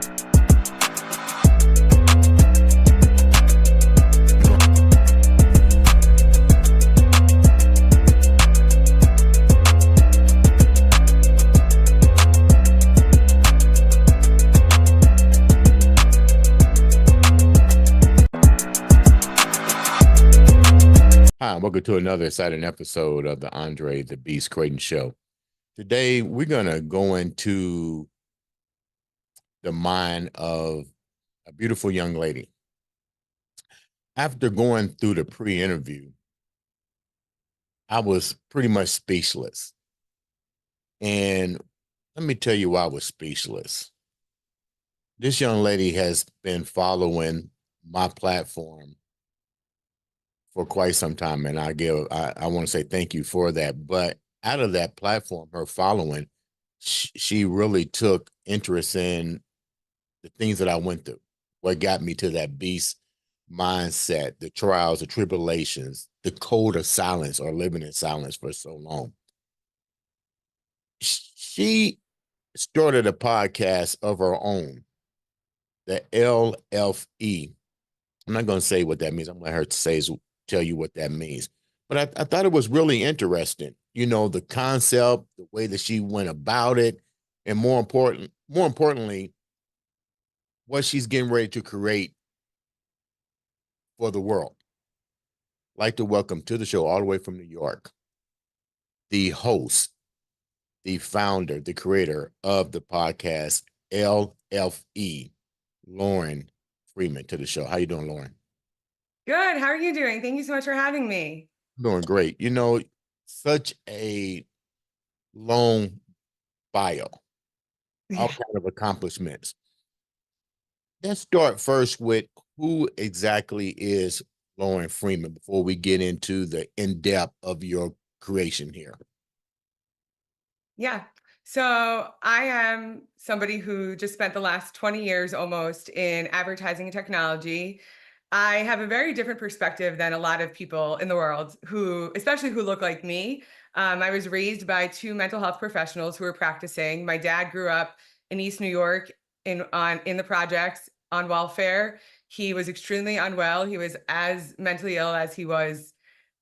Hi, and welcome to another exciting episode of the Andre The Beast Crayton Show. Today, we're going to go into the mind of a beautiful young lady. After going through the pre-interview, I was pretty much speechless. And let me tell you why I was speechless. This young lady has been following my platform for quite some time, and I want to say thank you for that. But out of that platform, her following, she really took interest in the things that I went through, what got me to that beast mindset, the trials, the tribulations, the code of silence, or living in silence for so long. She started a podcast of her own, the LFE. I'm not going to say what that means. I'm going to let her tell you what that means. But I thought it was really interesting. You know, the concept, the way that she went about it, and more importantly, what she's getting ready to create for the world. I'd like to welcome to the show all the way from New York, the host, the founder, the creator of the podcast LFE, Lauren Friedman, to the show. How you doing, Lauren? Good. How are you doing? Thank you so much for having me. Doing great. You know, such a long bio, all kind of accomplishments. Let's start first with who exactly is Lauren Friedman before we get into the in-depth of your creation here. Yeah. So I am somebody who just spent the last 20 years almost in advertising and technology. I have a very different perspective than a lot of people in the world especially who look like me. I was raised by two mental health professionals who were practicing. My dad grew up in East New York in the projects on welfare. He was extremely unwell. He was as mentally ill as he was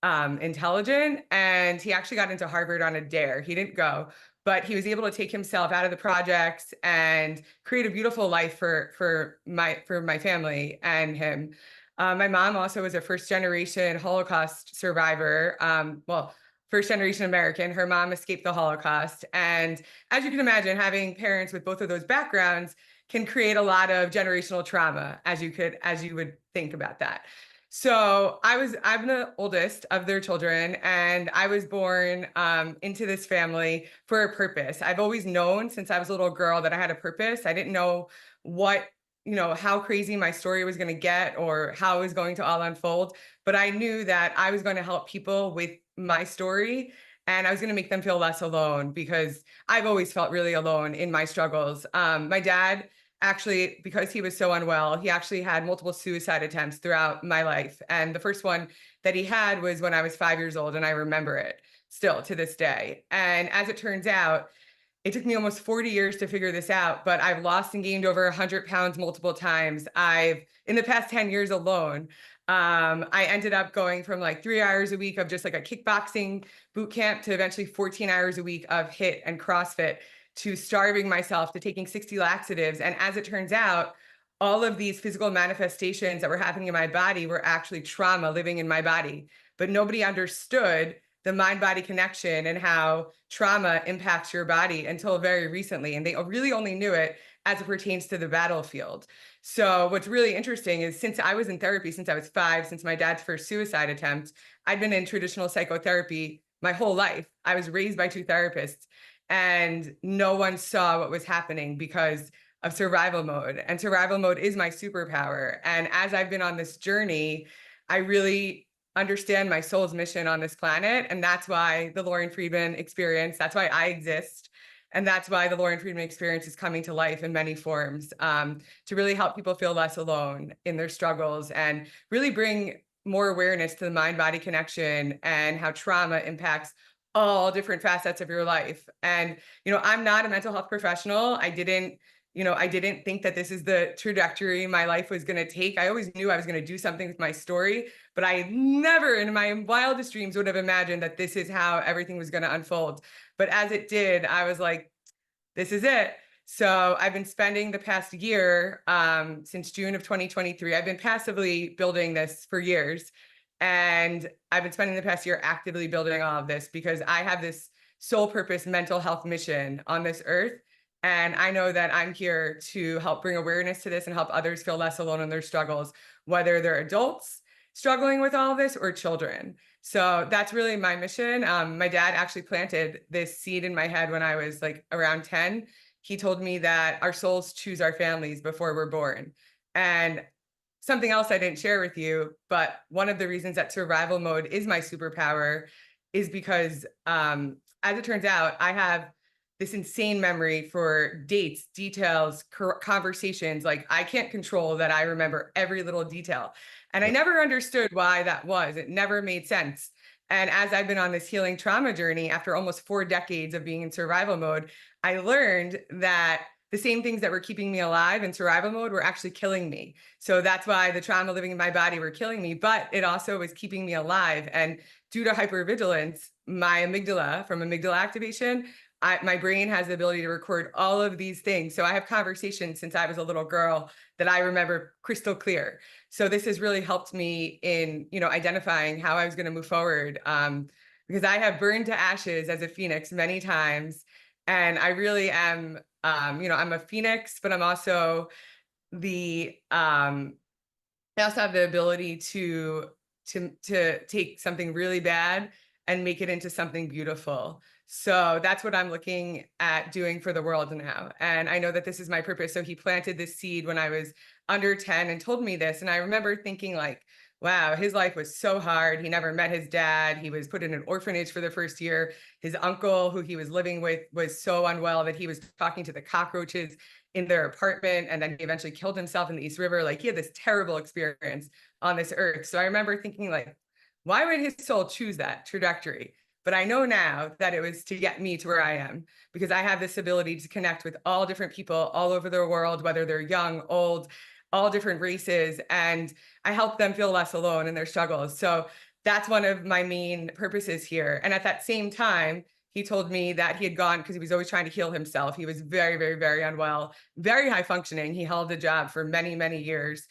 intelligent, and he actually got into Harvard on a dare. He didn't go, but he was able to take himself out of the projects and create a beautiful life for my family and him. My mom also was a first generation Holocaust survivor. First generation American. Her mom escaped the Holocaust, and as you can imagine, having parents with both of those backgrounds can create a lot of generational trauma, as you would think about that. So I'm the oldest of their children, and I was born into this family for a purpose. I've always known since I was a little girl that I had a purpose. I didn't know how crazy my story was going to get or how it was going to all unfold, but I knew that I was going to help people with my story, and I was going to make them feel less alone, because I've always felt really alone in my struggles. My dad, actually, because he was so unwell, he actually had multiple suicide attempts throughout my life. And the first one that he had was when I was 5 years old, and I remember it still to this day. And as it turns out, it took me almost 40 years to figure this out, but I've lost and gained over 100 pounds multiple times. In the past 10 years alone, I ended up going from like 3 hours a week of just like a kickboxing boot camp to eventually 14 hours a week of HIIT and CrossFit, to starving myself, to taking 60 laxatives. And as it turns out, all of these physical manifestations that were happening in my body were actually trauma living in my body. But nobody understood the mind-body connection and how trauma impacts your body until very recently. And they really only knew it as it pertains to the battlefield. So what's really interesting is, since I was in therapy, since I was 5, since my dad's first suicide attempt, I'd been in traditional psychotherapy my whole life. I was raised by 2 therapists, and no one saw what was happening because of survival mode. And survival mode is my superpower. And as I've been on this journey, I really understand my soul's mission on this planet. And that's why the Lauren Friedman experience, that's why I exist. And that's why the Lauren Friedman experience is coming to life in many forms, to really help people feel less alone in their struggles, and really bring more awareness to the mind-body connection and how trauma impacts all different facets of your life. And, I'm not a mental health professional. I didn't I didn't think that this is the trajectory my life was going to take. I always knew I was going to do something with my story, but I never in my wildest dreams would have imagined that this is how everything was going to unfold. But as it did, I was like, this is it. So I've been spending the past year, since June of 2023, I've been passively building this for years. And I've been spending the past year actively building all of this because I have this sole purpose mental health mission on this earth. And I know that I'm here to help bring awareness to this and help others feel less alone in their struggles, whether they're adults struggling with all of this or children. So that's really my mission. My dad actually planted this seed in my head when I was like around 10. He told me that our souls choose our families before we're born. And something else I didn't share with you, but one of the reasons that survival mode is my superpower is because, as it turns out, I have this insane memory for dates, details, conversations. Like I can't control that I remember every little detail. And I never understood why that was. It never made sense. And as I've been on this healing trauma journey after almost 4 decades of being in survival mode, I learned that the same things that were keeping me alive in survival mode were actually killing me. So that's why the trauma living in my body were killing me, but it also was keeping me alive. And due to hypervigilance, my amygdala, from amygdala activation, my brain has the ability to record all of these things. So I have conversations since I was a little girl that I remember crystal clear. So this has really helped me in, identifying how I was going to move forward. Because I have burned to ashes as a phoenix many times. And I really am, I'm a phoenix, but I'm also I also have the ability to take something really bad and make it into something beautiful. So that's what I'm looking at doing for the world now. And I know that this is my purpose. So he planted this seed when I was under 10 and told me this. And I remember thinking like, wow, his life was so hard. He never met his dad. He was put in an orphanage for the first year. His uncle, who he was living with, was so unwell that he was talking to the cockroaches in their apartment. And then he eventually killed himself in the East River. Like he had this terrible experience on this earth. So I remember thinking like, why would his soul choose that trajectory? But I know now that it was to get me to where I am because I have this ability to connect with all different people all over the world, whether they're young, old, all different races. And I help them feel less alone in their struggles. So that's one of my main purposes here. And at that same time, he told me that he had gone because he was always trying to heal himself. He was very, very, very unwell, very high functioning. He held a job for many, many years,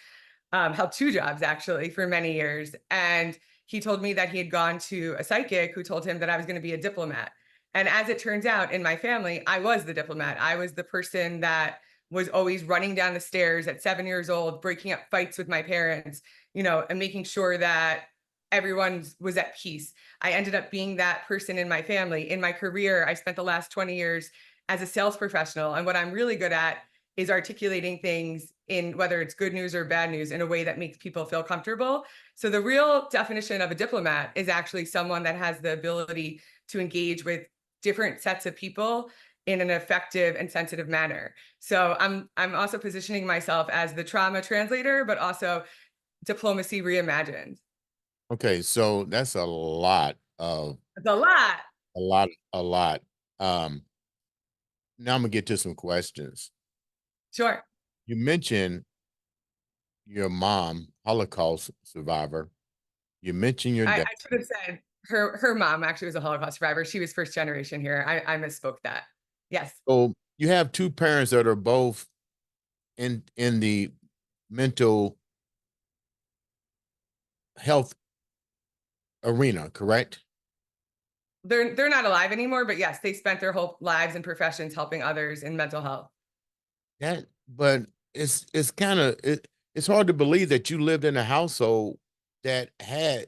held 2 jobs actually for many years. And he told me that he had gone to a psychic who told him that I was going to be a diplomat. And as it turns out, in my family, I was the diplomat. I was the person that was always running down the stairs at 7 years old, breaking up fights with my parents, and making sure that everyone was at peace. I ended up being that person in my family. In my career, I spent the last 20 years as a sales professional. And what I'm really good at is articulating things in whether it's good news or bad news in a way that makes people feel comfortable. So the real definition of a diplomat is actually someone that has the ability to engage with different sets of people in an effective and sensitive manner. So I'm also positioning myself as the trauma translator, but also diplomacy reimagined. Okay, so that's a lot of It's a lot. a lot. Um, Now I'm gonna get to some questions. Sure. You mentioned your mom, Holocaust survivor. You mentioned your I dad. should have said her mom actually was a Holocaust survivor. She was first generation here. I misspoke that. Yes. So you have two parents that are both in the mental health arena, correct? They're not alive anymore, but yes, they spent their whole lives and professions helping others in mental health. That, but it's kind of it's hard to believe that you lived in a household that had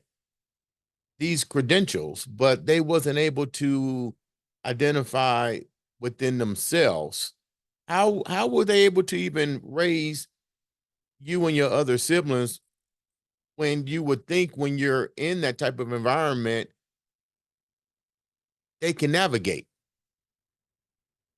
these credentials, but they wasn't able to identify within themselves. How were they able to even raise you and your other siblings when you would think when you're in that type of environment they can navigate?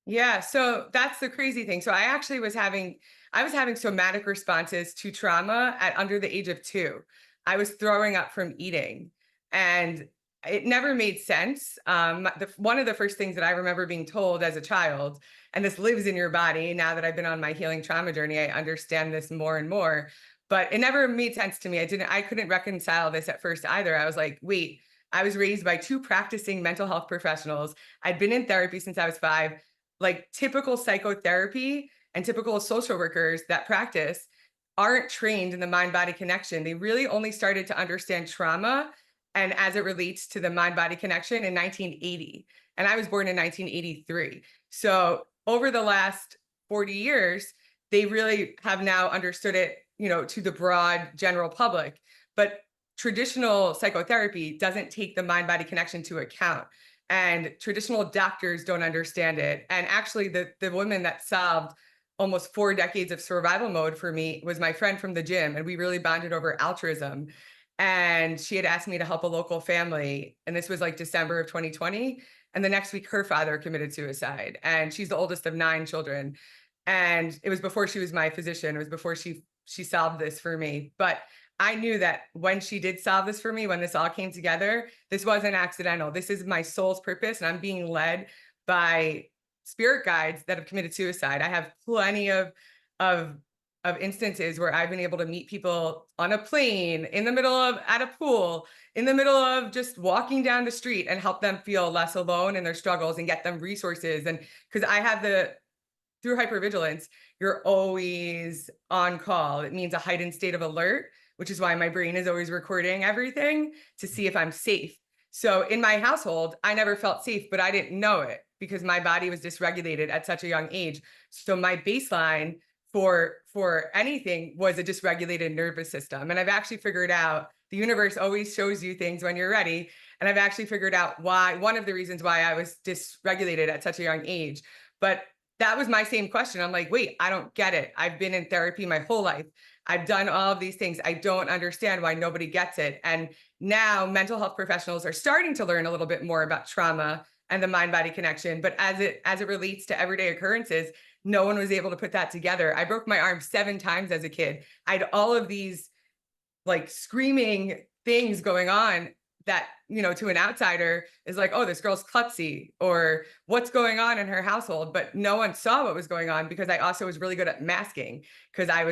Yeah, so that's the crazy thing. So I was having somatic responses to trauma at under the age of 2. I was throwing up from eating. And it never made sense. One of the first things that I remember being told as a child, and this lives in your body now that I've been on my healing trauma journey, I understand this more and more, but it never made sense to me. I couldn't reconcile this at first either. I was like, wait, I was raised by two practicing mental health professionals. I'd been in therapy since I was 5, like typical psychotherapy and typical social workers that practice aren't trained in the mind body connection. They really only started to understand trauma and as it relates to the mind body connection in 1980. And I was born in 1983. So over the last 40 years, they really have now understood it, to the broad general public. But traditional psychotherapy doesn't take the mind body connection to account. And traditional doctors don't understand it. And actually, the woman that solved almost 4 decades of survival mode for me was my friend from the gym. And we really bonded over altruism. And she had asked me to help a local family. And this was like December of 2020. And the next week, her father committed suicide. And she's the oldest of 9 children. And it was before she was my physician. It was before she solved this for me. But I knew that when she did solve this for me, when this all came together, this wasn't accidental. This is my soul's purpose. And I'm being led by spirit guides that have committed suicide. I have plenty of instances where I've been able to meet people on a plane, in the middle of at a pool, in the middle of just walking down the street, and help them feel less alone in their struggles and get them resources. And because I have through hypervigilance, you're always on call. It means a heightened state of alert, which is why my brain is always recording everything to see if I'm safe. So in my household, I never felt safe, but I didn't know it because my body was dysregulated at such a young age. So my baseline for anything was a dysregulated nervous system. And I've actually figured out the universe always shows you things when you're ready. And I've actually figured out one of the reasons why I was dysregulated at such a young age. But that was my same question. I'm like, wait, I don't get it. I've been in therapy my whole life. I've done all of these things. I don't understand why nobody gets it. And now mental health professionals are starting to learn a little bit more about trauma and the mind body connection. But as it relates to everyday occurrences, no one was able to put that together. I broke my arm 7 times as a kid. I had all of these like screaming things going on that, to an outsider is like, oh, this girl's klutzy, or what's going on in her household. But no one saw what was going on because I also was really good at masking because I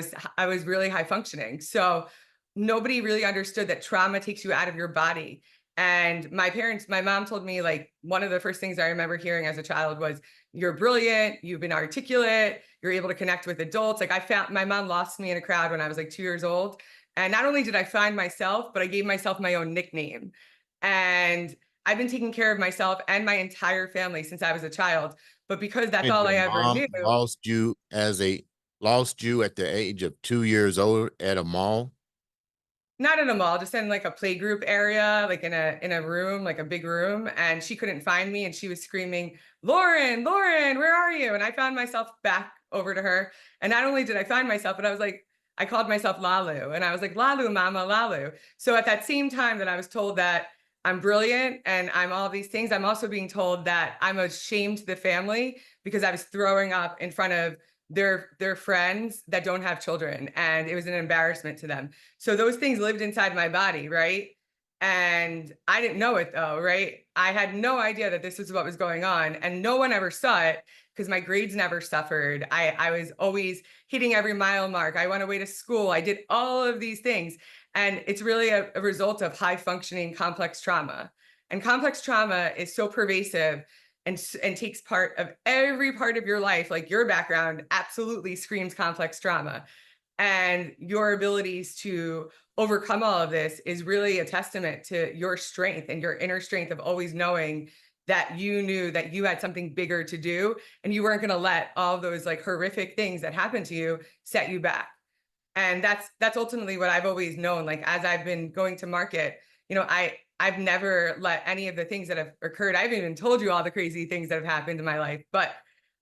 was really high functioning. So nobody really understood that trauma takes you out of your body. And my mom told me, like, one of the first things I remember hearing as a child was, you're brilliant, you've been articulate, you're able to connect with adults. Like, my mom lost me in a crowd when I was like 2 years old. And not only did I find myself, but I gave myself my own nickname. And I've been taking care of myself and my entire family since I was a child. But because that's And all your I ever mom knew. lost you at the age of 2 years old at a mall? Not in a mall, just in like a play group area, like in a room, like a big room. And she couldn't find me and she was screaming, Lauren, Lauren, where are you? And I found myself back over to her. And not only did I find myself, but I called myself Lalu. And I was like, Lalu, mama, Lalu. So at that same time that I was told that I'm brilliant and I'm all these things, I'm also being told that I'm a shame to the family because I was throwing up in front of their friends that don't have children, and it was an embarrassment to them. So those things lived inside my body, right? And I didn't know it though, right? I had no idea that this was what was going on, and no one ever saw it because my grades never suffered. I was always hitting every mile mark. I went away to school. I did all of these things, and it's really a result of high functioning complex trauma. And complex trauma is so pervasive and takes part of every part of your life. Like, your background absolutely screams complex trauma, and your abilities to overcome all of this is really a testament to your strength and your inner strength of always knowing that you knew that you had something bigger to do, and you weren't going to let all those like horrific things that happened to you set you back. And that's ultimately what I've always known. Like, as I've been going to market, I've never let any of the things that have occurred. I haven't even told you all the crazy things that have happened in my life, but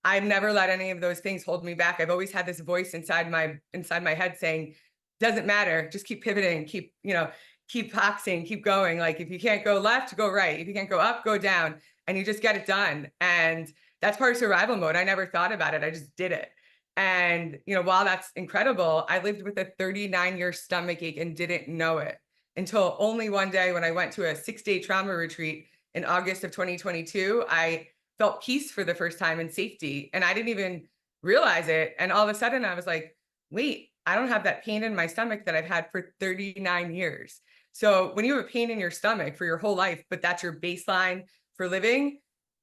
I've never let any of those things hold me back. I've always had this voice inside my head saying, doesn't matter, just keep pivoting, keep boxing, keep going. Like, if you can't go left, go right. If you can't go up, go down, and you just get it done. And that's part of survival mode. I never thought about it. I just did it. And, while that's incredible, I lived with a 39-year stomach ache and didn't know it. until only one day when I went to a 6-day trauma retreat in August of 2022. I felt peace for the first time and safety. And I didn't even realize it. And all of a sudden I was like, wait, I don't have that pain in my stomach that I've had for 39 years. So when you have a pain in your stomach for your whole life, but that's your baseline for living,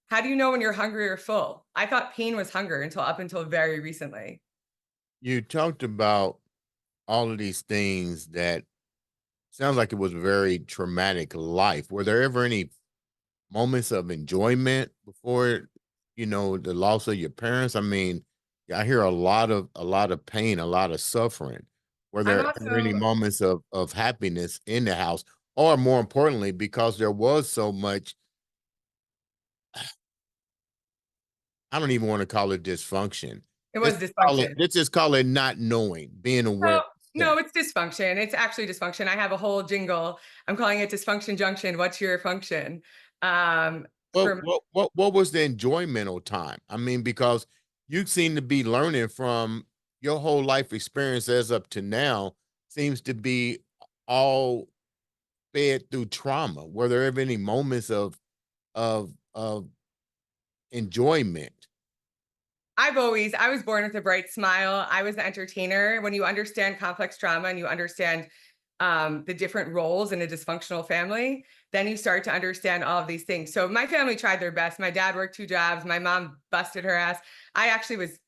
how do you know when you're hungry or full? I thought pain was hunger until up until very recently. You talked about all of these things that sounds like it was a very traumatic life. Were there ever any moments of enjoyment before, the loss of your parents? I mean, I hear a lot of pain, a lot of suffering. Were I'm there ever any also moments of happiness in the house? Or more importantly, because there was so much, I don't even want to call it dysfunction. it Let's was just call it dysfunction. let's just call it not knowing, being aware No, of no, self. it's dysfunction. It's actually dysfunction. I have a whole jingle. I'm calling it dysfunction junction. What's your function? Well, For what was the enjoymental time? I mean, because you seem to be learning from your whole life experience as up to now seems to be all fed through trauma. Were there ever any moments of enjoyment? I was born with a bright smile. I was the entertainer. When you understand complex trauma and you understand the different roles in a dysfunctional family, then you start to understand all of these things. So my family tried their best. My dad worked 2 jobs. My mom busted her ass. I actually was,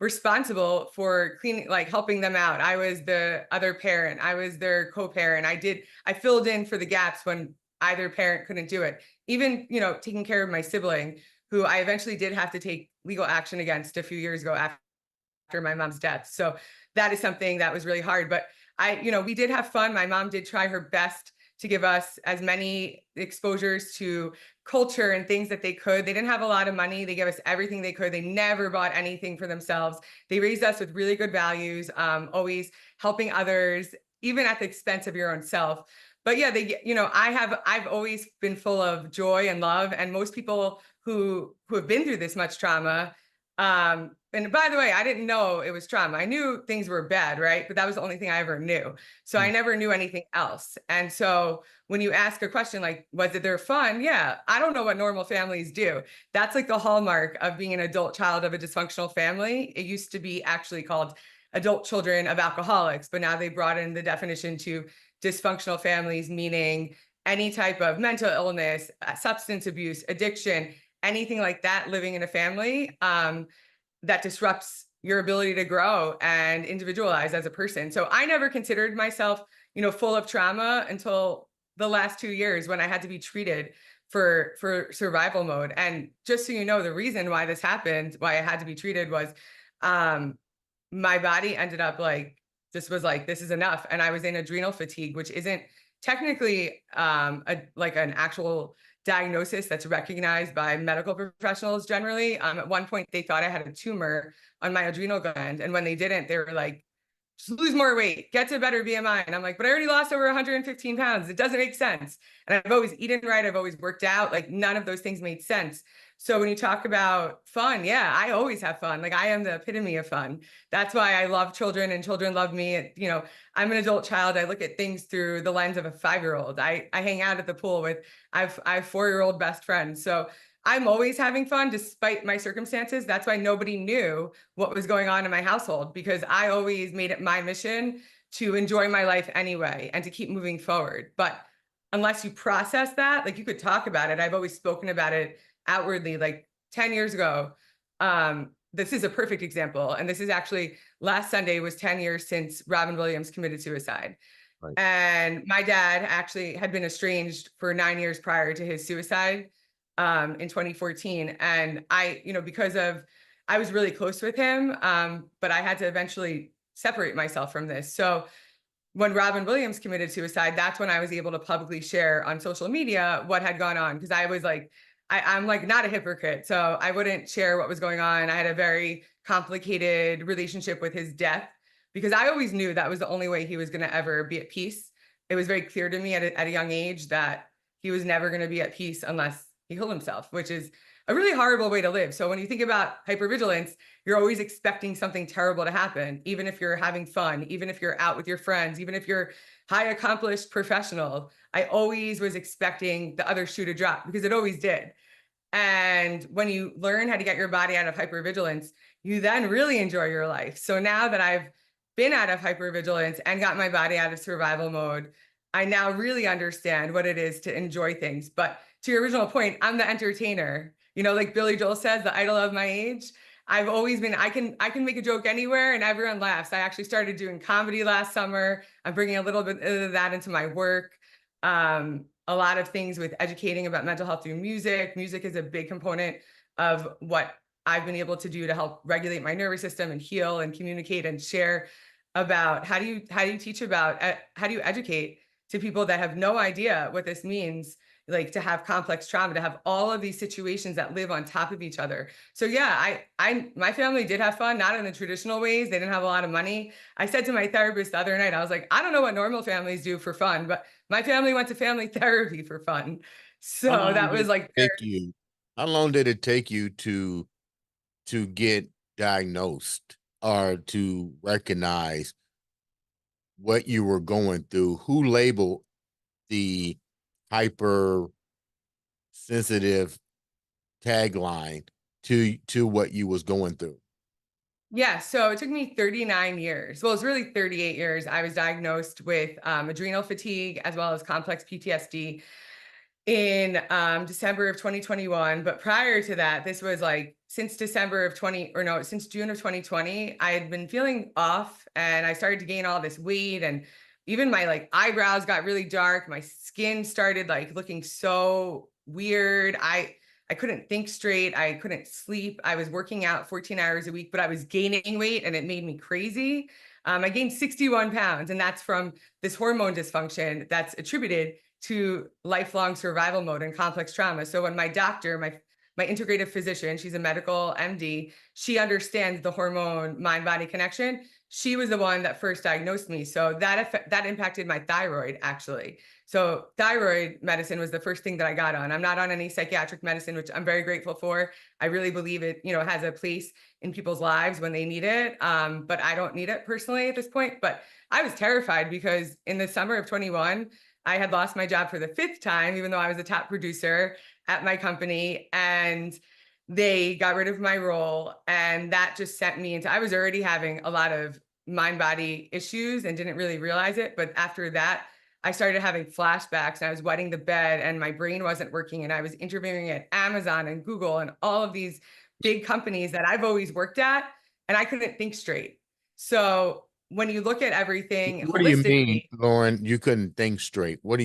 responsible for cleaning, like helping them out. I was the other parent. I was their co-parent. I filled in for the gaps when either parent couldn't do it. Even, taking care of my sibling, who I eventually did have to take legal action against a few years ago after my mom's death. So that is something that was really hard. But we did have fun. My mom did try her best to give us as many exposures to culture and things that they could. They didn't have a lot of money. They gave us everything they could. They never bought anything for themselves. They raised us with really good values, always helping others, even at the expense of your own self. But yeah, I've always been full of joy and love. And most people who have been through this much trauma, and by the way, I didn't know it was trauma. I knew things were bad, right? But that was the only thing I ever knew. So I Mm. never knew anything else. And so when you ask a question like, was it their fun? Yeah, I don't know what normal families do. That's like the hallmark of being an adult child of a dysfunctional family. It used to be actually called adult children of alcoholics, but now they brought in the definition to dysfunctional families, meaning any type of mental illness, substance abuse, addiction, anything like that living in a family that disrupts your ability to grow and individualize as a person. So I never considered myself, full of trauma until the last 2 years when I had to be treated for survival mode. And just so you know, the reason why this happened, why I had to be treated was um my body ended up like just was like, this is enough. And I was in adrenal fatigue, which isn't technically like an actual diagnosis that's recognized by medical professionals generally. At one point, they thought I had a tumor on my adrenal gland. And when they didn't, they were like, just lose more weight, get to a better BMI. And I'm like, but I already lost over 115 pounds. It doesn't make sense. And I've always eaten right. I've always worked out. Like none of those things made sense. So when you talk about fun, yeah, I always have fun. Like I am the epitome of fun. That's why I love children and children love me. I'm an adult child. I look at things through the lens of a 5-year-old. I hang out at the pool with, I have 4-year-old best friends. So I'm always having fun despite my circumstances. That's why nobody knew what was going on in my household, because I always made it my mission to enjoy my life anyway and to keep moving forward. But unless you process that, like you could talk about it. I've always spoken about it outwardly, like 10 years ago. This is a perfect example. And this is actually last Sunday was 10 years since Robin Williams committed suicide. Right. And my dad actually had been estranged for 9 years prior to his suicide in 2014. And because of, I was really close with him, but I had to eventually separate myself from this. So when Robin Williams committed suicide, that's when I was able to publicly share on social media what had gone on. Because I was like, I'm like not a hypocrite. So I wouldn't share what was going on. I had a very complicated relationship with his death because I always knew that was the only way he was going to ever be at peace. It was very clear to me at a young age that he was never going to be at peace unless he killed himself, which is a really horrible way to live. So when you think about hypervigilance, you're always expecting something terrible to happen, even if you're having fun, even if you're out with your friends, even if you're high accomplished professional. I always was expecting the other shoe to drop because it always did. And when you learn how to get your body out of hypervigilance, you then really enjoy your life. So now that I've been out of hypervigilance and got my body out of survival mode, I now really understand what it is to enjoy things. But to your original point, I'm the entertainer. You know, like Billy Joel says, the idol of my age. I've always been, I can make a joke anywhere and everyone laughs. I actually started doing comedy last summer. I'm bringing a little bit of that into my work. A lot of things with educating about mental health through music. Music is a big component of what I've been able to do to help regulate my nervous system and heal and communicate and share about how do you teach about how do you educate to people that have no idea what this means, like to have complex trauma, to have all of these situations that live on top of each other. So yeah, I my family did have fun, not in the traditional ways. They didn't have a lot of money. I said to my therapist the other night, I was like, I don't know what normal families do for fun, but my family went to family therapy for fun. So How long that did was it like take you? How long did it take you to get diagnosed or to recognize what you were going through? Who labeled the hypersensitive tagline to what you was going through? yeah, so it took me 39 years. Well, it's really 38 years. I was diagnosed with adrenal fatigue as well as complex PTSD in December of 2021. But prior to that, this was like since December of 20, or no, since June of 2020, I had been feeling off and I started to gain all this weight, and even my like eyebrows got really dark. My skin started like looking so weird. I couldn't think straight. I couldn't sleep. I was working out 14 hours a week, but I was gaining weight and it made me crazy. I gained 61 pounds, and that's from this hormone dysfunction that's attributed to lifelong survival mode and complex trauma. So when my doctor, my integrative physician, she's a medical MD, she understands the hormone mind body connection. She was the one that first diagnosed me. So that impacted my thyroid actually. So thyroid medicine was the first thing that I got on. I'm not on any psychiatric medicine, which I'm very grateful for. I really believe it, has a place in people's lives when they need it. But I don't need it personally at this point. But I was terrified because in the summer of 21, I had lost my job for the fifth time, even though I was a top producer at my company, and they got rid of my role. And that just sent me into, I was already having a lot of mind body issues and didn't really realize it. But after that, I started having flashbacks and I was wetting the bed and my brain wasn't working. And I was interviewing at Amazon and Google and all of these big companies that I've always worked at, and I couldn't think straight. So when you look at everything What do you mean, holistically, Lauren? You couldn't think straight. What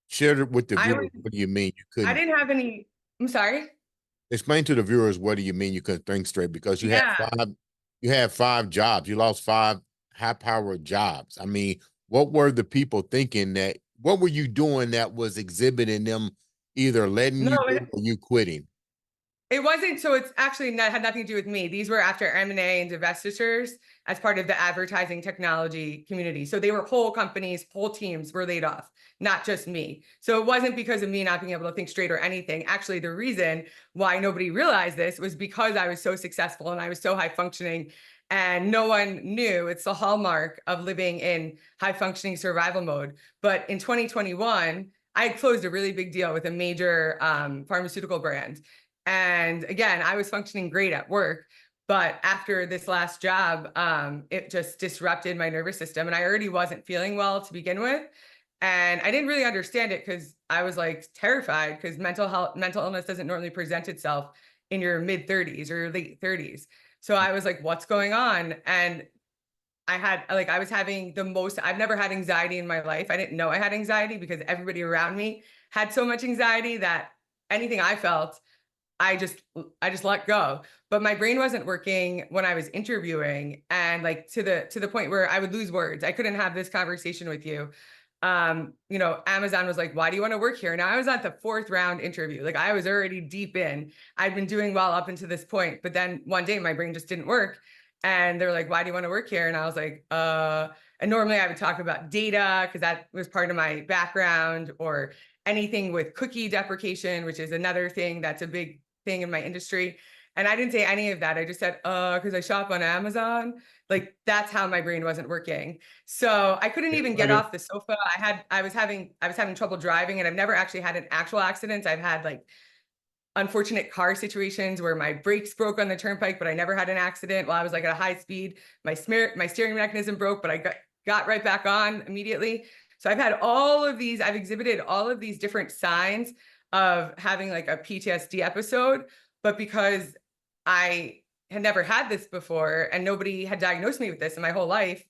share it with the I viewers? was, What do you mean you I couldn't didn't have any, I'm sorry. explain to the viewers what do you mean you couldn't think straight? Because Yeah. you had five jobs. You lost five high-powered jobs. I mean, what were the people thinking that what were you doing that was exhibiting them either letting No, you go or you quitting? it wasn't. So it's actually not, had nothing to do with me. These were after M&A and divestitures as part of the advertising technology community. So they were whole companies, whole teams were laid off, not just me. So it wasn't because of me not being able to think straight or anything. Actually, the reason why nobody realized this was because I was so successful and I was so high functioning and no one knew. It's the hallmark of living in high functioning survival mode. But in 2021, I had closed a really big deal with a major pharmaceutical brand. And again, I was functioning great at work, but after this last job, it just disrupted my nervous system and I already wasn't feeling well to begin with. And I didn't really understand it because I was like terrified because mental illness doesn't normally present itself in your mid 30s or late 30s. So I was like, what's going on? And I was having the most, I've never had anxiety in my life. I didn't know I had anxiety because everybody around me had so much anxiety that anything I felt, I just let go. But my brain wasn't working when I was interviewing, and like to the point where I would lose words. I couldn't have this conversation with you. Amazon was like, why do you want to work here? Now I was at the fourth round interview. Like I was already deep in. I'd been doing well up until this point, but then one day my brain just didn't work. And they're like, why do you want to work here? And I was like, and normally I would talk about data because that was part of my background, or anything with cookie deprecation, which is another thing that's a big thing in my industry. And I didn't say any of that. I just said, because I shop on Amazon. Like that's how my brain wasn't working. So I couldn't even get off the sofa. I was having trouble driving, and I've never actually had an actual accident. I've had like unfortunate car situations where my brakes broke on the turnpike, but I never had an accident while I was like at a high speed. My steering mechanism broke, but I got right back on immediately. So I've had all of these, I've exhibited all of these different signs of having like a PTSD episode, but because I had never had this before and nobody had diagnosed me with this in my whole life,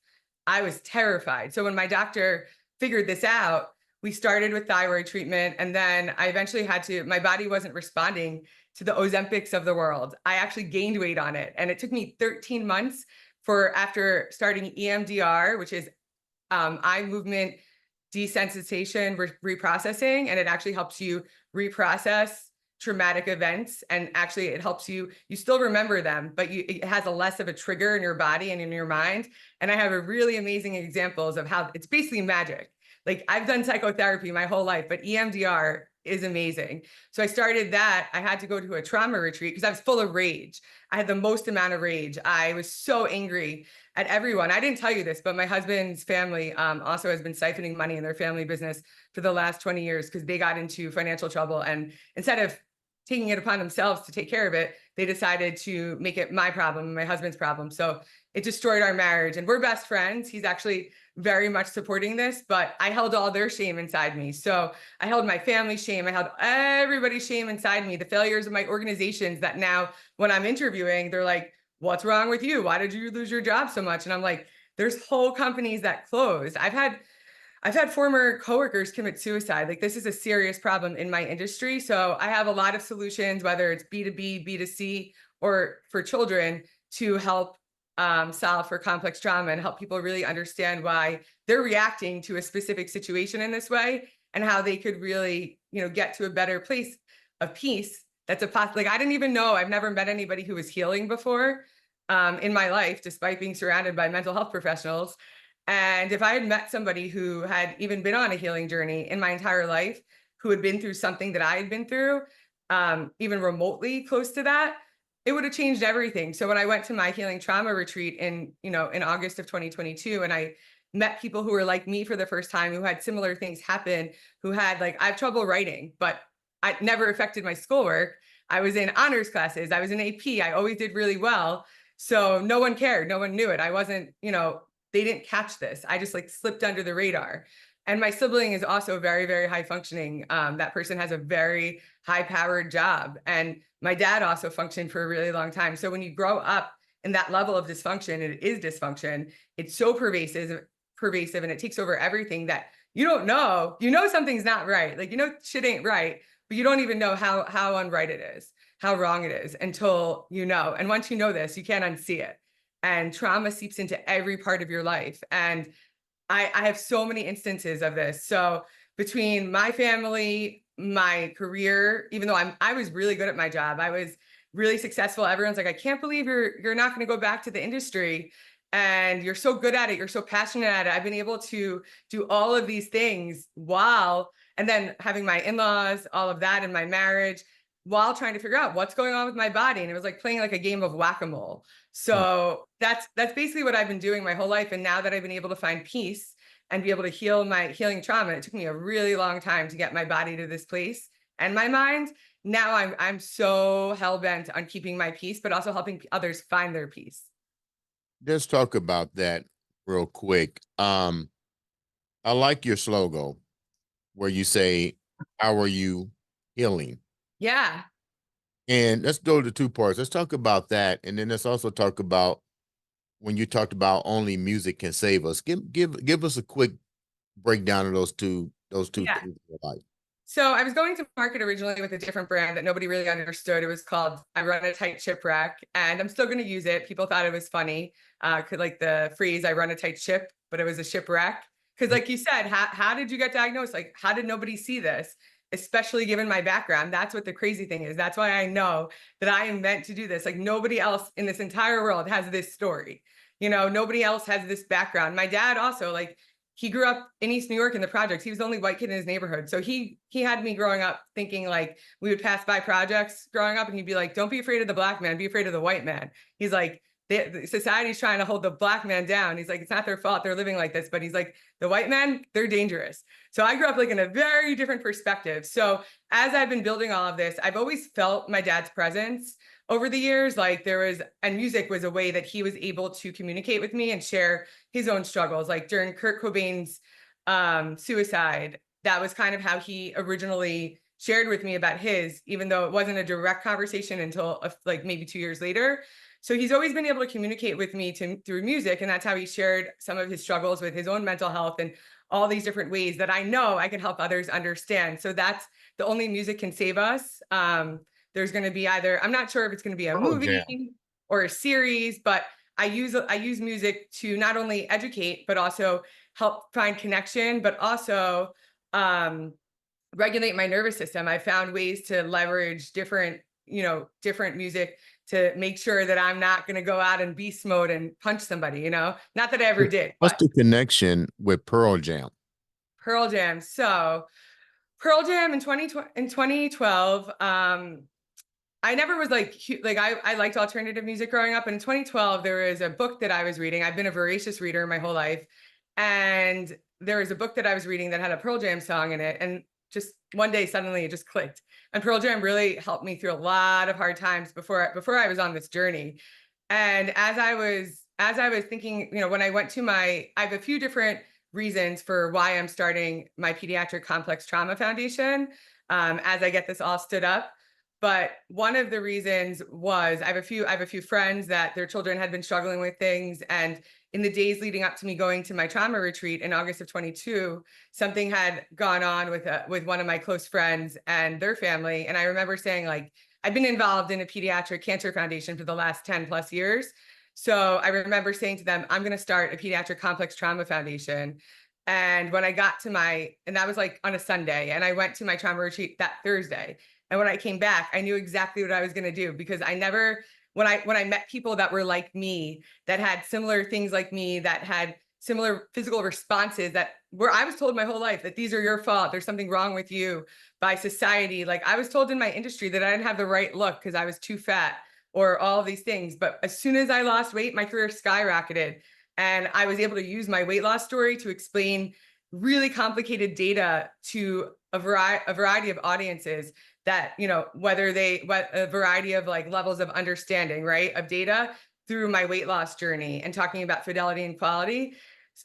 I was terrified. So when my doctor figured this out, we started with thyroid treatment, and then I eventually had to, my body wasn't responding to the Ozempics of the world. I actually gained weight on it, and it took me 13 months after starting EMDR, which is eye movement desensitization reprocessing, and it actually helps you reprocess traumatic events, and actually it helps you still remember them, but it has a less of a trigger in your body and in your mind. And I have a really amazing examples of how it's basically magic. Like I've done psychotherapy my whole life, but EMDR is amazing. So I started that. I had to go to a trauma retreat because I was full of rage. I had the most amount of rage. I was so angry at everyone. I didn't tell you this, but my husband's family also has been siphoning money in their family business for the last 20 years because they got into financial trouble. And instead of taking it upon themselves to take care of it, they decided to make it my problem and my husband's problem. So it destroyed our marriage, and we're best friends. He's actually very much supporting this, but I held all their shame inside me. So I held my family's shame. I held everybody's shame inside me, the failures of my organizations that now when I'm interviewing, they're like, what's wrong with you? Why did you lose your job so much? And I'm like, there's whole companies that closed. I've had former coworkers commit suicide. Like this is a serious problem in my industry. So I have a lot of solutions, whether it's B2B, B2C, or for children, to help solve for complex trauma and help people really understand why they're reacting to a specific situation in this way, and how they could really, get to a better place of peace. That's like, I didn't even know, I've never met anybody who was healing before in my life, despite being surrounded by mental health professionals. And if I had met somebody who had even been on a healing journey in my entire life, who had been through something that I had been through, even remotely close to that, it would have changed everything. So when I went to my healing trauma retreat in August of 2022, and I met people who were like me for the first time, who had similar things happen, who had like, I have trouble writing, but it never affected my schoolwork. I was in honors classes. I was in AP. I always did really well. So no one cared. No one knew it. I wasn't, they didn't catch this. I just like slipped under the radar. And my sibling is also very, very high functioning. That person has a very high powered job. And my dad also functioned for a really long time. So when you grow up in that level of dysfunction, it is dysfunction. It's so pervasive, and it takes over everything that you don't know. You know something's not right. Like, shit ain't right, but you don't even know how unright it is, how wrong it is until you know. And once you know this, you can't unsee it. And trauma seeps into every part of your life. And I have so many instances of this. So between my family, my career, even though I was really good at my job, I was really successful. Everyone's like, I can't believe you're not going to go back to the industry, and you're so good at it. You're so passionate at it. I've been able to do all of these things and then having my in-laws, all of that in my marriage, while trying to figure out what's going on with my body. And it was like playing like a game of whack-a-mole. So that's basically what I've been doing my whole life. And now that I've been able to find peace and be able to heal my healing trauma, it took me a really long time to get my body to this place and my mind. Now I'm so hell-bent on keeping my peace, but also helping others find their peace. Let's talk about that real quick. I like your slogan where you say, how are you healing? Yeah. And let's go to two parts. Let's talk about that. And then let's also talk about when you talked about only music can save us. Give us a quick breakdown of those two Yeah. things in your life. So I was going to market originally with a different brand that nobody really understood. It was called I Run a Tight Shipwreck, and I'm still going to use it. People thought it was funny. Could like the phrase I run a tight ship, but it was a shipwreck. Because like you said, how did you get diagnosed? Like, how did nobody see this? Especially given my background. That's what the crazy thing is. That's why I know that I am meant to do this. Like nobody else in this entire world has this story. Nobody else has this background. My dad also, like, he grew up in East New York in the projects. He was the only white kid in his neighborhood. So he had me growing up thinking like we would pass by projects growing up and he'd be like, don't be afraid of the black man, be afraid of the white man. He's like, society's trying to hold the black man down. He's like, it's not their fault. They're living like this. But he's like, the white men, they're dangerous. So I grew up like in a very different perspective. So as I've been building all of this, I've always felt my dad's presence over the years. Like and music was a way that he was able to communicate with me and share his own struggles. Like during Kurt Cobain's suicide, that was kind of how he originally shared with me about his, even though it wasn't a direct conversation until like maybe 2 years later. So he's always been able to communicate with me through music. And that's how he shared some of his struggles with his own mental health and all these different ways that I know I can help others understand. So that's the only music can save us. There's going to be either, I'm not sure if it's going to be a movie or a series, but I use music to not only educate, but also help find connection, but also regulate my nervous system. I found ways to leverage different music to make sure that I'm not going to go out in beast mode and punch somebody, not that I ever did. What's the connection with Pearl Jam? Pearl Jam. So Pearl Jam in 2012, I never was like I liked alternative music growing up. And in 2012, there was a book that I was reading. I've been a voracious reader my whole life. And there was a book that I was reading that had a Pearl Jam song in it. And just one day, suddenly it just clicked. And Pearl Jam really helped me through a lot of hard times before I was on this journey. And as I was thinking, when I went to I have a few different reasons for why I'm starting my Pediatric Complex Trauma Foundation as I get this all stood up. But one of the reasons was I have a few friends that their children had been struggling with things. And in the days leading up to me going to my trauma retreat in August of 22, something had gone on with one of my close friends and their family. And I remember saying, like, I've been involved in a pediatric cancer foundation for the last 10 plus years. So I remember saying to them, I'm going to start a pediatric complex trauma foundation. And when I got to and that was like on a Sunday, and I went to my trauma retreat that Thursday. And when I came back, I knew exactly what I was going to do, because I never, when I met people that were like me, that had similar things like me, that had similar physical responses, that where I was told my whole life that these are your fault, there's something wrong with you by society. Like I was told in my industry that I didn't have the right look because I was too fat or all of these things. But as soon as I lost weight, my career skyrocketed. And I was able to use my weight loss story to explain really complicated data to a variety of audiences that, a variety of like levels of understanding, right, of data through my weight loss journey, and talking about fidelity and quality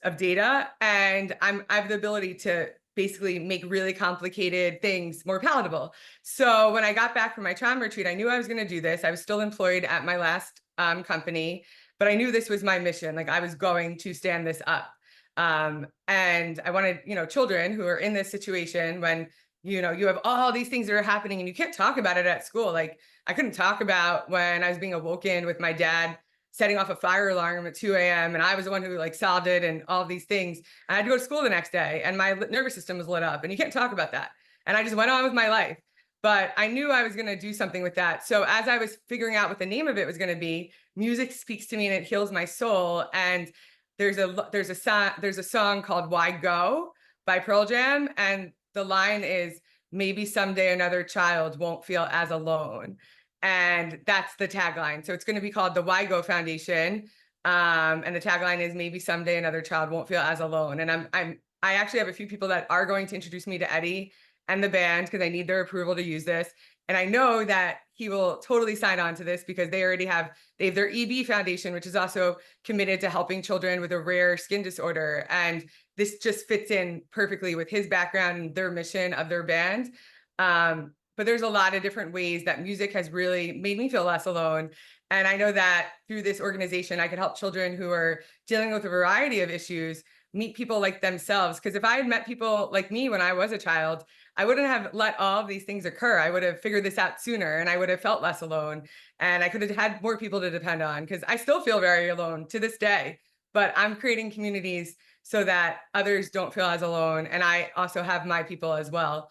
of data. And I have the ability to basically make really complicated things more palatable. So when I got back from my trauma retreat, I knew I was going to do this. I was still employed at my last company, but I knew this was my mission. Like I was going to stand this up. And I wanted, children who are in this situation when, you have all these things that are happening and you can't talk about it at school. Like I couldn't talk about when I was being awoken with my dad setting off a fire alarm at 2 a.m. and I was the one who like solved it and all these things. I had to go to school the next day and my nervous system was lit up and you can't talk about that. And I just went on with my life. But I knew I was going to do something with that. So as I was figuring out what the name of it was going to be, music speaks to me and it heals my soul. And there's a song called Why Go by Pearl Jam. And the line is, maybe someday another child won't feel as alone. And that's the tagline. So it's going to be called the Why Go Foundation. And the tagline is, maybe someday another child won't feel as alone. And I actually have a few people that are going to introduce me to Eddie and the band because I need their approval to use this. And I know that he will totally sign on to this because they have their EB Foundation, which is also committed to helping children with a rare skin disorder. And this just fits in perfectly with his background and their mission of their band. But there's a lot of different ways that music has really made me feel less alone. And I know that through this organization, I could help children who are dealing with a variety of issues meet people like themselves. Because if I had met people like me when I was a child, I wouldn't have let all of these things occur. I would have figured this out sooner and I would have felt less alone. And I could have had more people to depend on, because I still feel very alone to this day. But I'm creating communities so that others don't feel as alone. And I also have my people as well.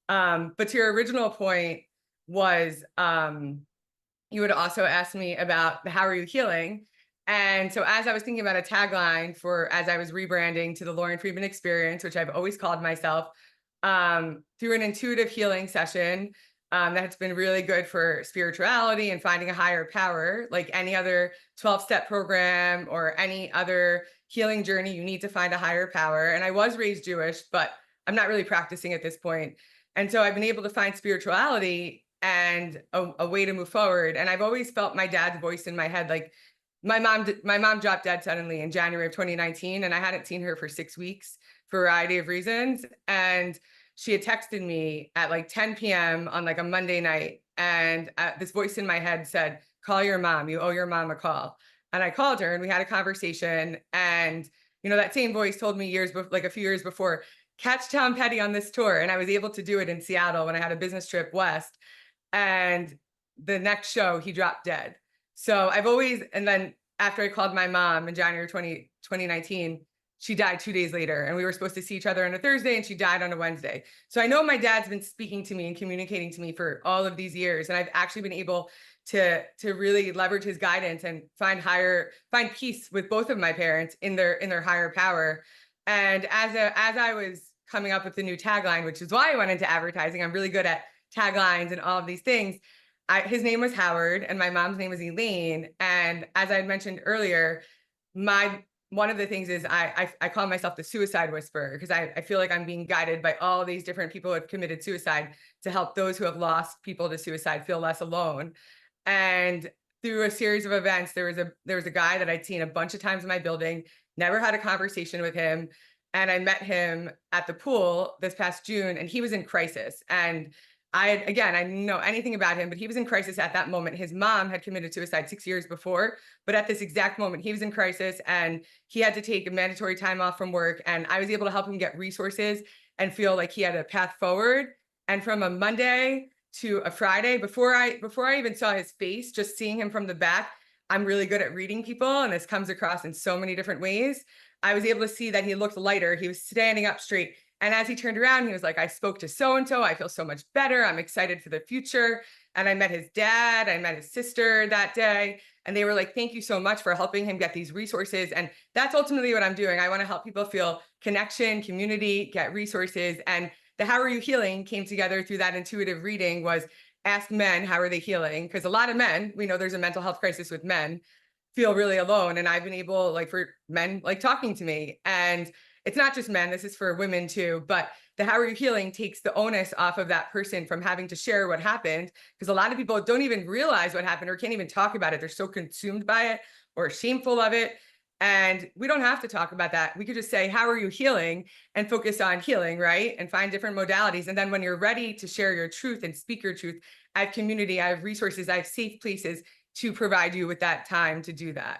But to your original point was, you would also ask me about how are you healing? And so as I was thinking about a tagline for, as I was rebranding to the Lauren Friedman experience, which I've always called myself, through an intuitive healing session, that's been really good for spirituality and finding a higher power, like any other 12-step program or any other healing journey, you need to find a higher power. And I was raised Jewish, but I'm not really practicing at this point. And so I've been able to find spirituality and a way to move forward. And I've always felt my dad's voice in my head. Like my mom dropped dead suddenly in January of 2019, and I hadn't seen her for 6 weeks for a variety of reasons. And she had texted me at like 10 p.m. on like a Monday night. And this voice in my head said, call your mom. You owe your mom a call. And I called her and we had a conversation. And, that same voice told me like a few years before, catch Tom Petty on this tour. And I was able to do it in Seattle when I had a business trip west. And the next show, he dropped dead. So and then after I called my mom in January 2019, she died 2 days later, and we were supposed to see each other on a Thursday, and she died on a Wednesday. So I know my dad's been speaking to me and communicating to me for all of these years, and I've actually been able to really leverage his guidance and find peace with both of my parents in their higher power. And as I was coming up with the new tagline, which is why I went into advertising, I'm really good at taglines and all of these things. His name was Howard, and my mom's name was Elaine. And as I had mentioned earlier, one of the things is I call myself the suicide whisperer, because I feel like I'm being guided by all these different people who have committed suicide to help those who have lost people to suicide feel less alone. And through a series of events, there was a guy that I'd seen a bunch of times in my building, never had a conversation with him. And I met him at the pool this past June, and he was in crisis. And I didn't know anything about him, but he was in crisis at that moment. His mom had committed suicide 6 years before, but at this exact moment, he was in crisis and he had to take a mandatory time off from work. And I was able to help him get resources and feel like he had a path forward. And from a Monday to a Friday, before I even saw his face, just seeing him from the back, I'm really good at reading people, and this comes across in so many different ways. I was able to see that he looked lighter. He was standing up straight. And as he turned around, he was like, I spoke to so-and-so. I feel so much better. I'm excited for the future. And I met his dad. I met his sister that day. And they were like, thank you so much for helping him get these resources. And that's ultimately what I'm doing. I want to help people feel connection, community, get resources. And the How Are You Healing came together through that intuitive reading was ask men, how are they healing? Because a lot of men, we know there's a mental health crisis with men, feel really alone. And I've been able, like, for men, like, talking to me. And it's not just men, this is for women too, but the How Are You Healing takes the onus off of that person from having to share what happened, because a lot of people don't even realize what happened or can't even talk about it. They're so consumed by it or shameful of it. And we don't have to talk about that. We could just say, how are you healing, and focus on healing, right? And find different modalities. And then when you're ready to share your truth and speak your truth, I have community, I have resources, I have safe places to provide you with that time to do that.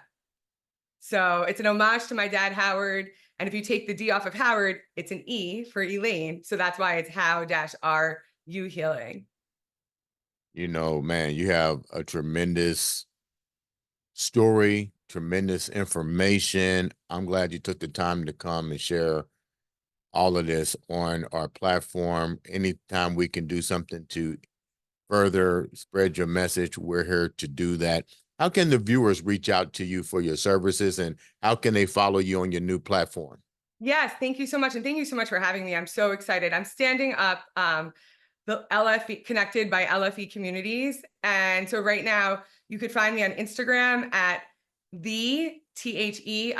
So it's an homage to my dad, Howard. And if you take the D off of Howard, it's an E for Elaine. So that's why it's How-Are You Healing. Man, you have a tremendous story, tremendous information. I'm glad you took the time to come and share all of this on our platform. Anytime we can do something to further spread your message, we're here to do that. How can the viewers reach out to you for your services, and how can they follow you on your new platform? Yes, thank you so much. And thank you so much for having me. I'm so excited. I'm standing up the LFE, Connected by LFE Communities. And so right now you could find me on Instagram at the THE_LF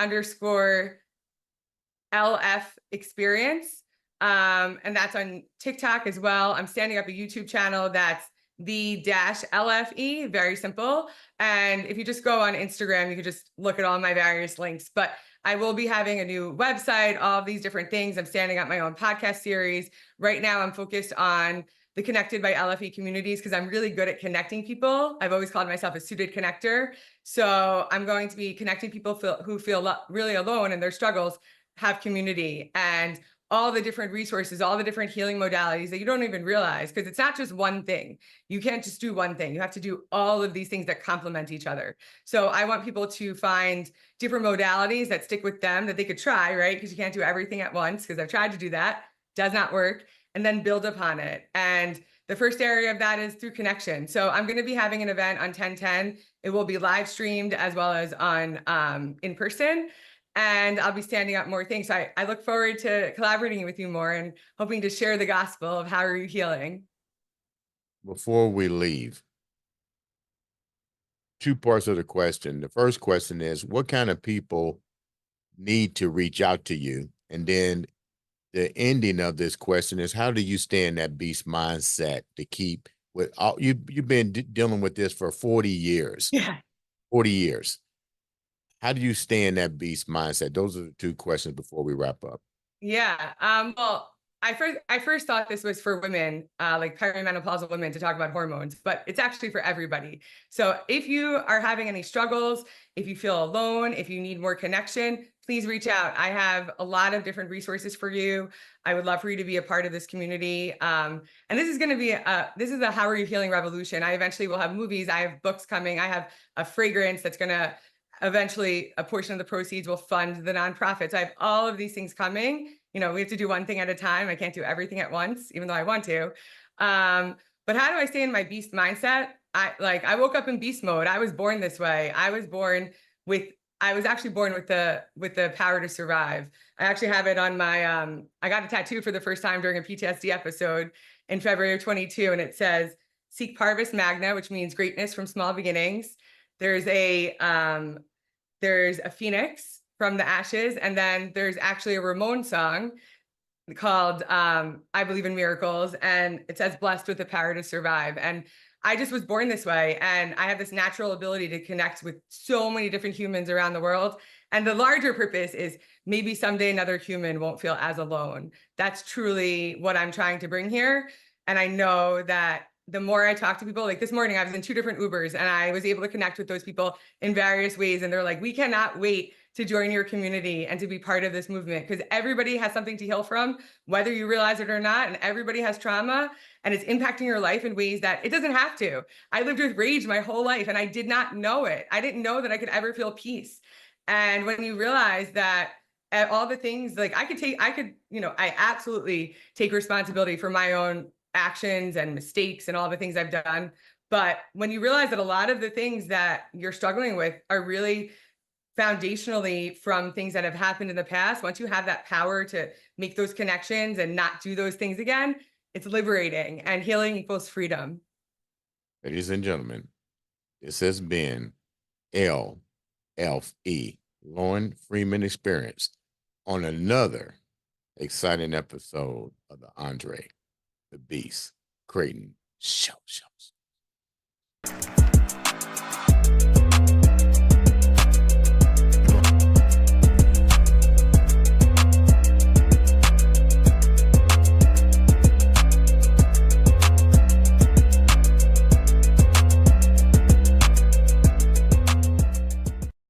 experience. And that's on TikTok as well. I'm standing up a YouTube channel that's the-LFE, very simple. And if you just go on Instagram, you can just look at all my various links. But I will be having a new website, all of these different things. I'm standing up my own podcast series. Right now, I'm focused on the Connected by LFE communities because I'm really good at connecting people. I've always called myself a suited connector. So I'm going to be connecting people who feel really alone in their struggles, have community, and all the different resources, all the different healing modalities that you don't even realize, because it's not just one thing. You can't just do one thing. You have to do all of these things that complement each other. So I want people to find different modalities that stick with them, that they could try, right? Because you can't do everything at once, because I've tried to do that, does not work, and then build upon it. And The first area of that is through connection. So I'm going to be having an event on 10/10. It will be live streamed as well as on in person. And I'll be standing up more things. So I look forward to collaborating with you more and hoping to share the gospel of how are you healing. Before we leave, two parts of the question. The first question is, what kind of people need to reach out to you? And then the ending of this question is, how do you stay in that beast mindset to keep with all you've been dealing with this for 40 years? Yeah. 40 years. How do you stay in that beast mindset? Those are the two questions before we wrap up. Yeah. Well, I first thought this was for women, like perimenopausal women, to talk about hormones, but it's actually for everybody. So if you are having any struggles, if you feel alone, if you need more connection, please reach out. I have a lot of different resources for you. I would love for you to be a part of this community. And this is going to be this is a How Are You Healing revolution. I eventually will have movies. I have books coming. I have a fragrance that's going to eventually, a portion of the proceeds will fund the nonprofits. I have all of these things coming. We have to do one thing at a time. I can't do everything at once, even though I want to. But how do I stay in my beast mindset? I woke up in beast mode. I was born this way. I was actually born with the power to survive. I actually have it on my I got a tattoo for the first time during a PTSD episode in February of 22, and it says "Seek Parvis Magna," which means greatness from small beginnings. There's a phoenix from the ashes, and then there's actually a Ramon song called I Believe in Miracles, and it says blessed with the power to survive. And I just was born this way, and I have this natural ability to connect with so many different humans around the world. And the larger purpose is maybe someday another human won't feel as alone. That's truly what I'm trying to bring here. And I know that the more I talk to people, like this morning, I was in 2 different Ubers and I was able to connect with those people in various ways. And they're like, we cannot wait to join your community and to be part of this movement, because everybody has something to heal from, whether you realize it or not. And everybody has trauma, and it's impacting your life in ways that it doesn't have to. I lived with rage my whole life and I did not know it. I didn't know that I could ever feel peace. And when you realize that all the things, like I absolutely take responsibility for my own actions and mistakes and all the things I've done. But when you realize that a lot of the things that you're struggling with are really foundationally from things that have happened in the past, once you have that power to make those connections and not do those things again, it's liberating, and healing equals freedom. Ladies and gentlemen, this has been LFE, Lauren Friedman Experience, on another exciting episode of the Andre The Beast Crayton Show.